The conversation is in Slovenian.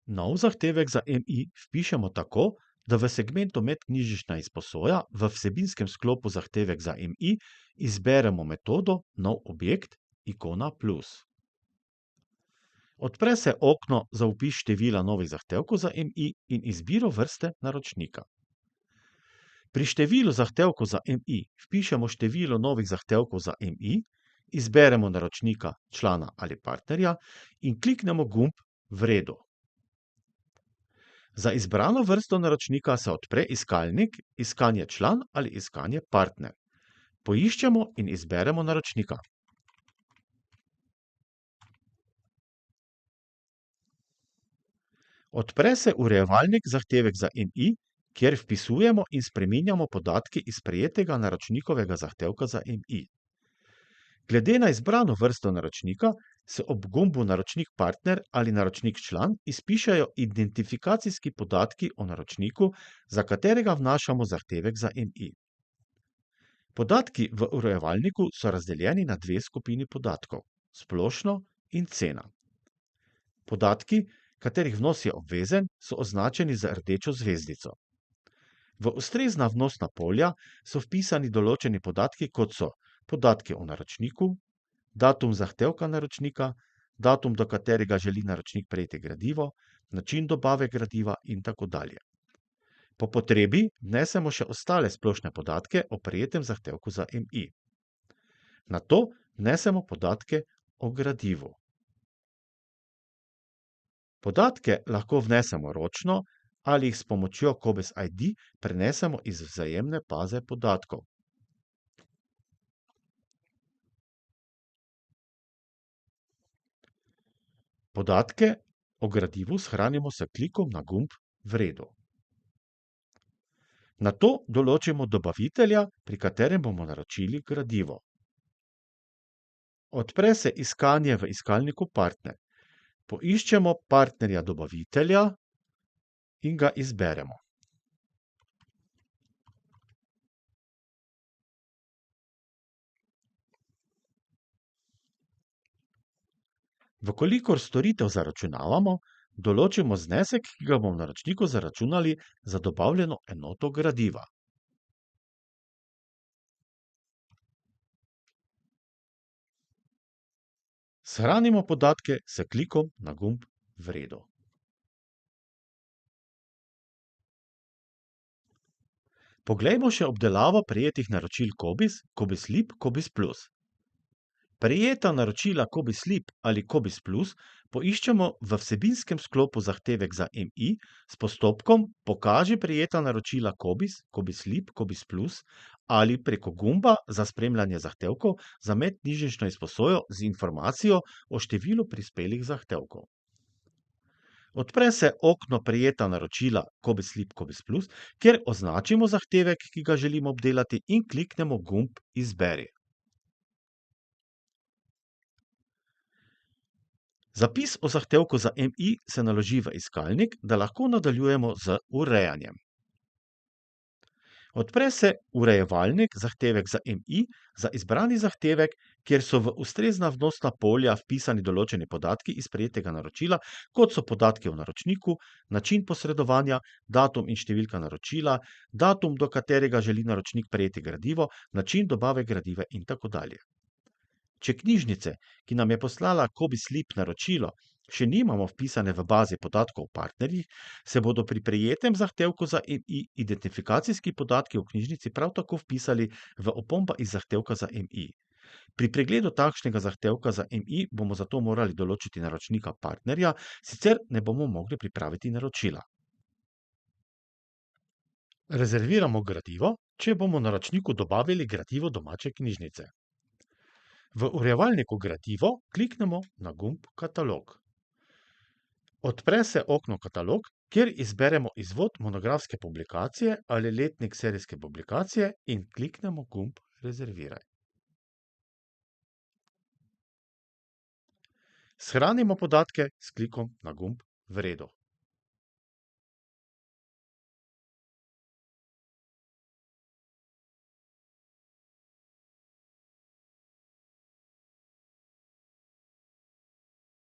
Nov zahtevek za MI vpišemo tako, da v segmentu Medknjižnična izposoja v vsebinskem sklopu Zahtevek za MI izberemo metodo Nov objekt, ikona plus. Odpre se okno za vpis števila novih zahtevkov za MI in izbiro vrste naročnika. Pri številu zahtevkov za MI vpišemo število novih zahtevkov za MI, izberemo naročnika, člana ali partnerja in kliknemo gumb V redu. Za izbrano vrsto naročnika se odpre iskalnik Iskanje član ali iskanje partner. Poiščemo in izberemo naročnika. Odpre se urejevalnik Zahtevek za MI, kjer vpisujemo in spreminjamo podatke iz prejetega naročnikovega zahtevka za MI. Glede na izbrano vrsto naročnika se ob gumbu Naročnik partner ali Naročnik član izpišejo identifikacijski podatki o naročniku, za katerega vnašamo zahtevek za MI. Podatki v urejevalniku so razdeljeni na dve skupini podatkov, splošno in cena. Podatki, katerih vnos je obvezen, so označeni z rdečo zvezdico. V ustrezna vnosna polja so vpisani določeni podatki, kot so podatki o naročniku, datum zahtevka naročnika, datum, do katerega želi naročnik prejeti gradivo, način dobave gradiva in tako dalje. Po potrebi vnesemo še ostale splošne podatke o prejetem zahtevku za MI. Nato vnesemo podatke o gradivu. Podatke lahko vnesemo ročno ali jih s pomočjo Cobiss ID prenesemo iz vzajemne baze podatkov. Podatke o gradivu shranimo s klikom na gumb V redu. Nato določimo dobavitelja, pri katerem bomo naročili gradivo. Odpre se iskanje v iskalniku Partner. Poiščemo partnerja dobavitelja in ga izberemo. Vkolikor storitev zaračunavamo, določimo znesek, ki ga bomo naročniku zaračunali za dobavljeno enoto gradiva. Shranimo podatke s klikom na gumb V redu. Poglejmo še obdelavo prejetih naročil Cobiss, Cobiss Lip, Cobiss Plus. Prejeta naročila Cobiss Lip ali Cobiss Plus poiščemo v vsebinskem sklopu Zahtevek za MI s postopkom Pokaži prejeta naročila Cobiss, Cobiss Lip, Cobiss Plus ali preko gumba za spremljanje zahtevkov za medknjižnično izposojo z informacijo o številu prispelih zahtevkov. Odpre se okno Prejeta naročila Cobiss Lip, Cobiss Plus, kjer označimo zahtevek, ki ga želimo obdelati in kliknemo gumb Izberi. Zapis o zahtevku za MI se naloži v iskalnik, da lahko nadaljujemo z urejanjem. Odpre se urejevalnik Zahtevek za MI za izbrani zahtevek, kjer so v ustrezna vnosna polja vpisani določeni podatki iz prejetega naročila, kot so podatki o naročniku, način posredovanja, datum in številka naročila, datum, do katerega želi naročnik prejeti gradivo, način dobave gradiva in tako dalje. Če knjižnice, ki nam je poslala Cobiss Lip naročilo, še nimamo vpisane v bazi podatkov o partnerjih, se bodo pri prejetem zahtevku za MI identifikacijski podatki v knjižnici prav tako vpisali v opomba iz zahtevka za MI. Pri pregledu takšnega zahtevka za MI bomo zato morali določiti naročnika partnerja, sicer ne bomo mogli pripraviti naročila. Rezerviramo gradivo, če bomo naročniku dobavili gradivo domače knjižnice. V urejevalniku Gradivo kliknemo na gumb Katalog. Odpre se okno Katalog, kjer izberemo izvod monografske publikacije ali letnik serijske publikacije in kliknemo gumb Rezerviraj. Shranimo podatke s klikom na gumb V redu.